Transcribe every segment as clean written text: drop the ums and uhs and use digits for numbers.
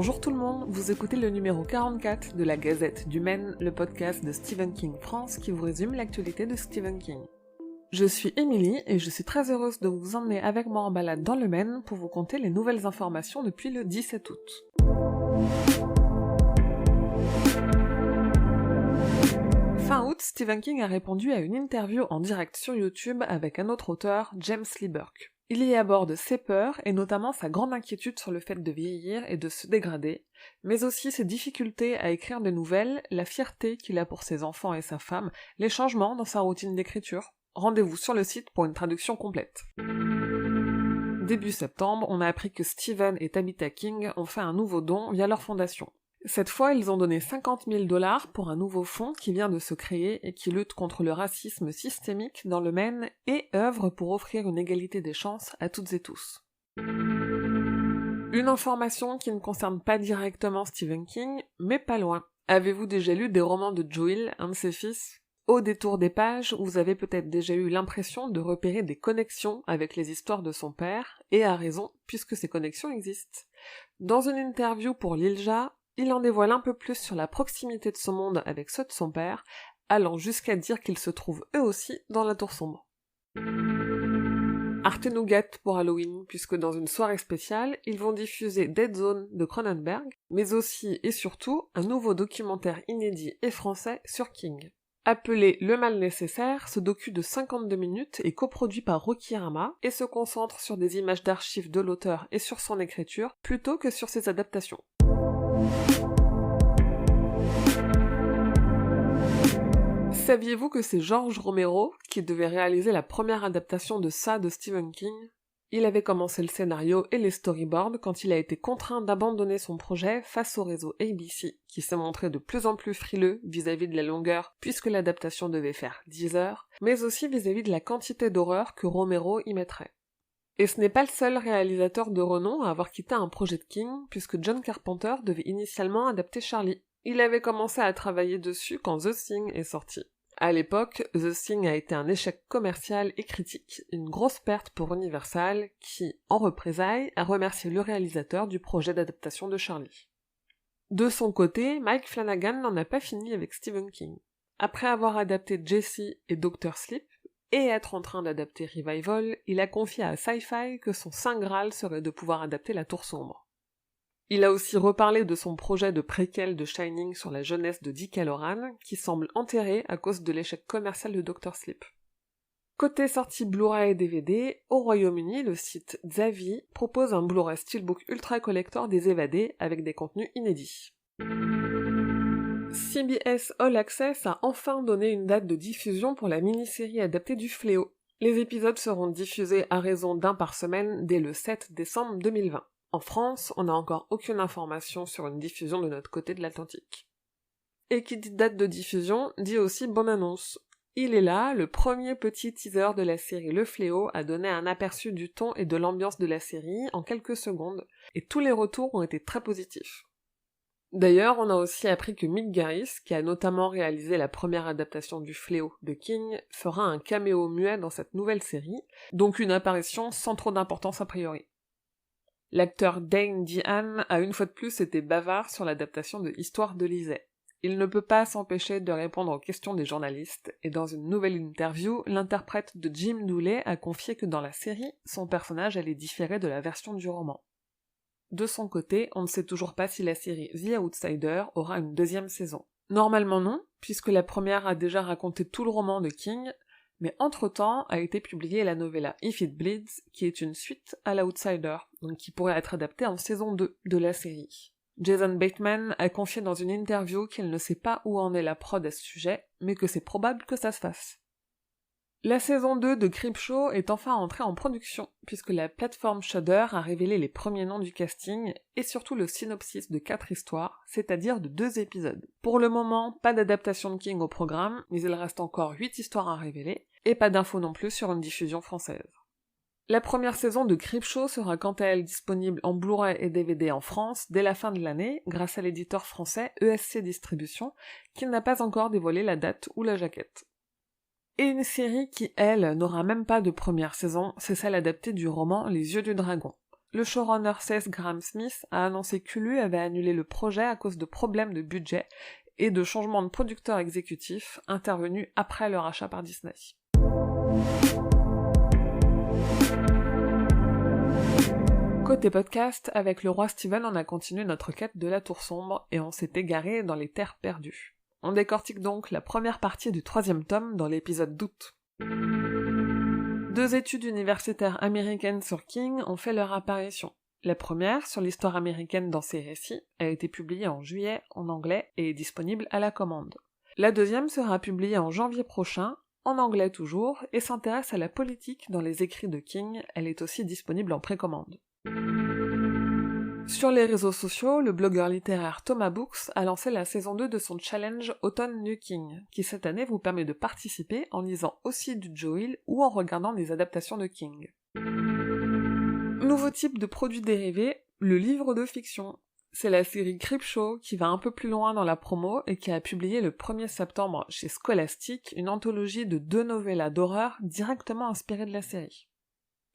Bonjour tout le monde, vous écoutez le numéro 44 de la Gazette du Maine, le podcast de Stephen King France qui vous résume l'actualité de Stephen King. Je suis Émilie et je suis très heureuse de vous emmener avec moi en balade dans le Maine pour vous conter les nouvelles informations depuis le 17 août. Fin août, Stephen King a répondu à une interview en direct sur YouTube avec un autre auteur, James Lee Burke. Il y aborde ses peurs et notamment sa grande inquiétude sur le fait de vieillir et de se dégrader, mais aussi ses difficultés à écrire des nouvelles, la fierté qu'il a pour ses enfants et sa femme, les changements dans sa routine d'écriture. Rendez-vous sur le site pour une traduction complète. Début septembre, on a appris que Stephen et Tabitha King ont fait un nouveau don via leur fondation. Cette fois, ils ont donné 50 000 $ pour un nouveau fonds qui vient de se créer et qui lutte contre le racisme systémique dans le Maine et œuvre pour offrir une égalité des chances à toutes et tous. Une information qui ne concerne pas directement Stephen King, mais pas loin. Avez-vous déjà lu des romans de Joel, un de ses fils ? Au détour des pages, vous avez peut-être déjà eu l'impression de repérer des connexions avec les histoires de son père, et à raison, puisque ces connexions existent. Dans une interview pour l'Ilja, il en dévoile un peu plus sur la proximité de son monde avec ceux de son père, allant jusqu'à dire qu'ils se trouvent eux aussi dans la tour sombre. Arte Nougat pour Halloween, puisque dans une soirée spéciale, ils vont diffuser Dead Zone de Cronenberg, mais aussi et surtout un nouveau documentaire inédit et français sur King. Appelé Le Mal Nécessaire, ce docu de 52 minutes est coproduit par Rokirama et se concentre sur des images d'archives de l'auteur et sur son écriture, plutôt que sur ses adaptations. Saviez-vous que c'est George Romero qui devait réaliser la première adaptation de ça de Stephen King ? Il avait commencé le scénario et les storyboards quand il a été contraint d'abandonner son projet face au réseau ABC, qui s'est montré de plus en plus frileux vis-à-vis de la longueur puisque l'adaptation devait faire 10 heures, mais aussi vis-à-vis de la quantité d'horreur que Romero y mettrait. Et ce n'est pas le seul réalisateur de renom à avoir quitté un projet de King, puisque John Carpenter devait initialement adapter Charlie. Il avait commencé à travailler dessus quand The Thing est sorti. À l'époque, The Thing a été un échec commercial et critique, une grosse perte pour Universal, qui, en représailles, a remercié le réalisateur du projet d'adaptation de Charlie. De son côté, Mike Flanagan n'en a pas fini avec Stephen King. Après avoir adapté Jessie et Dr. Sleep, et être en train d'adapter Revival, il a confié à Sci-Fi que son saint graal serait de pouvoir adapter La Tour Sombre. Il a aussi reparlé de son projet de préquel de Shining sur la jeunesse de Dick Hallorann, qui semble enterré à cause de l'échec commercial de Dr. Sleep. Côté sortie Blu-ray et DVD, au Royaume-Uni, le site Zavi propose un Blu-ray Steelbook Ultra Collector des Évadés avec des contenus inédits. CBS All Access a enfin donné une date de diffusion pour la mini-série adaptée du Fléau. Les épisodes seront diffusés à raison d'un par semaine dès le 7 décembre 2020. En France, on n'a encore aucune information sur une diffusion de notre côté de l'Atlantique. Et qui dit date de diffusion, dit aussi bonne annonce. Il est là, le premier petit teaser de la série Le Fléau a donné un aperçu du ton et de l'ambiance de la série en quelques secondes, et tous les retours ont été très positifs. D'ailleurs, on a aussi appris que Mick Garris, qui a notamment réalisé la première adaptation du Fléau de King, fera un caméo muet dans cette nouvelle série, donc une apparition sans trop d'importance a priori. L'acteur Dane DeHaan a une fois de plus été bavard sur l'adaptation de Histoire de Lisée. Il ne peut pas s'empêcher de répondre aux questions des journalistes, et dans une nouvelle interview, l'interprète de Jim Dooley a confié que dans la série, son personnage allait différer de la version du roman. De son côté, on ne sait toujours pas si la série The Outsider aura une deuxième saison. Normalement non, puisque la première a déjà raconté tout le roman de King, mais entre-temps a été publiée la novella If It Bleeds, qui est une suite à l'Outsider, donc qui pourrait être adaptée en saison 2 de la série. Jason Bateman a confié dans une interview qu'il ne sait pas où en est la prod à ce sujet, mais que c'est probable que ça se fasse. La saison 2 de Creepshow est enfin entrée en production, puisque la plateforme Shudder a révélé les premiers noms du casting, et surtout le synopsis de 4 histoires, c'est-à-dire de 2 épisodes. Pour le moment, pas d'adaptation de King au programme, mais il reste encore 8 histoires à révéler, et pas d'infos non plus sur une diffusion française. La première saison de Creepshow sera quant à elle disponible en Blu-ray et DVD en France dès la fin de l'année, grâce à l'éditeur français ESC Distribution, qui n'a pas encore dévoilé la date ou la jaquette. Et une série qui, elle, n'aura même pas de première saison, c'est celle adaptée du roman Les Yeux du Dragon. le showrunner Seth Grahame-Smith a annoncé qu'Hulu avait annulé le projet à cause de problèmes de budget et de changements de producteurs exécutifs intervenus après le rachat par Disney. Côté podcast, avec le roi Steven, on a continué notre quête de la Tour Sombre et on s'est égaré dans les terres perdues. On décortique donc la première partie du 3e tome dans l'épisode d'août. 2 études universitaires américaines sur King ont fait leur apparition. La première, sur l'histoire américaine dans ses récits, a été publiée en juillet en anglais et est disponible à la commande. La deuxième sera publiée en janvier prochain, en anglais toujours, et s'intéresse à la politique dans les écrits de King, elle est aussi disponible en précommande. Sur les réseaux sociaux, le blogueur littéraire Thomas Books a lancé la saison 2 de son challenge Automne New King, qui cette année vous permet de participer en lisant aussi du Joe Hill ou en regardant des adaptations de King. Nouveau type de produit dérivé, le livre de fiction. C'est la série Creepshow qui va un peu plus loin dans la promo et qui a publié le 1er septembre chez Scholastic une anthologie de 2 novellas d'horreur directement inspirées de la série.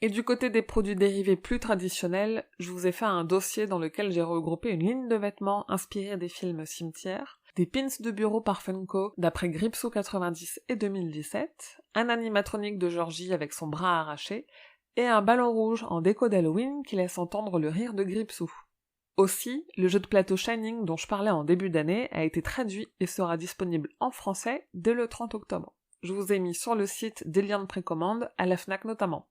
Et du côté des produits dérivés plus traditionnels, je vous ai fait un dossier dans lequel j'ai regroupé une ligne de vêtements inspirée des films Cimetière, des pins de bureau par Funko d'après Gripsou 90 et 2017, un animatronique de Georgie avec son bras arraché, et un ballon rouge en déco d'Halloween qui laisse entendre le rire de Gripsou. Aussi, le jeu de plateau Shining dont je parlais en début d'année a été traduit et sera disponible en français dès le 30 octobre. Je vous ai mis sur le site des liens de précommande, à la Fnac notamment.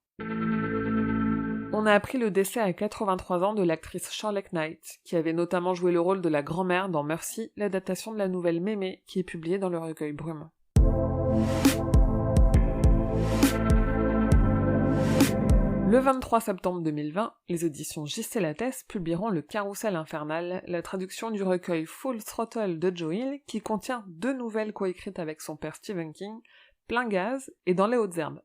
On a appris le décès à 83 ans de l'actrice Charlotte Knight, qui avait notamment joué le rôle de la grand-mère dans Mercy, l'adaptation de la nouvelle Mémé, qui est publiée dans le recueil Brume. Le 23 septembre 2020, les éditions J.C. Lattès publieront Le Carrousel Infernal, la traduction du recueil Full Throttle de Joe Hill, qui contient 2 nouvelles coécrites avec son père Stephen King, Plein Gaz et Dans les Hautes Herbes.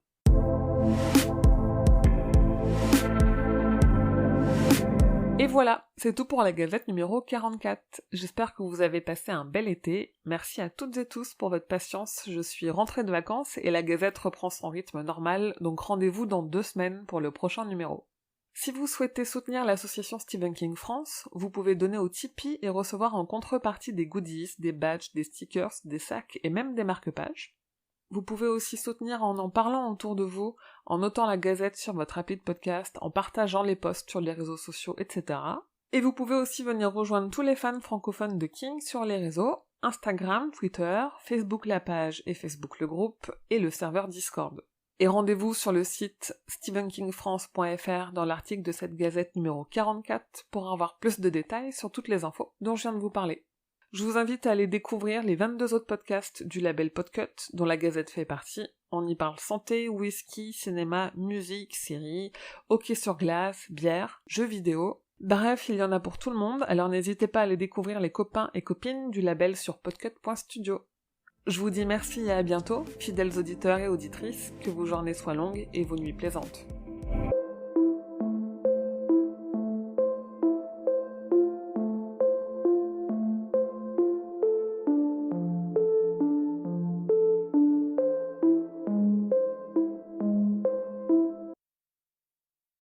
Et voilà, c'est tout pour la Gazette numéro 44. J'espère que vous avez passé un bel été. Merci à toutes et tous pour votre patience. Je suis rentrée de vacances et la Gazette reprend son rythme normal, donc rendez-vous dans 2 semaines pour le prochain numéro. Si vous souhaitez soutenir l'association Stephen King France, vous pouvez donner au Tipeee et recevoir en contrepartie des goodies, des badges, des stickers, des sacs et même des marque-pages. Vous pouvez aussi soutenir en parlant autour de vous, en notant la Gazette sur votre appli de podcast, en partageant les posts sur les réseaux sociaux, etc. Et vous pouvez aussi venir rejoindre tous les fans francophones de King sur les réseaux, Instagram, Twitter, Facebook la page et Facebook le groupe, et le serveur Discord. Et rendez-vous sur le site stephenkingfrance.fr dans l'article de cette Gazette numéro 44 pour avoir plus de détails sur toutes les infos dont je viens de vous parler. Je vous invite à aller découvrir les 22 autres podcasts du label Podcut, dont la Gazette fait partie. On y parle santé, whisky, cinéma, musique, séries, hockey sur glace, bière, jeux vidéo. Bref, il y en a pour tout le monde, alors n'hésitez pas à aller découvrir les copains et copines du label sur podcut.studio. Je vous dis merci et à bientôt, fidèles auditeurs et auditrices, que vos journées soient longues et vos nuits plaisantes.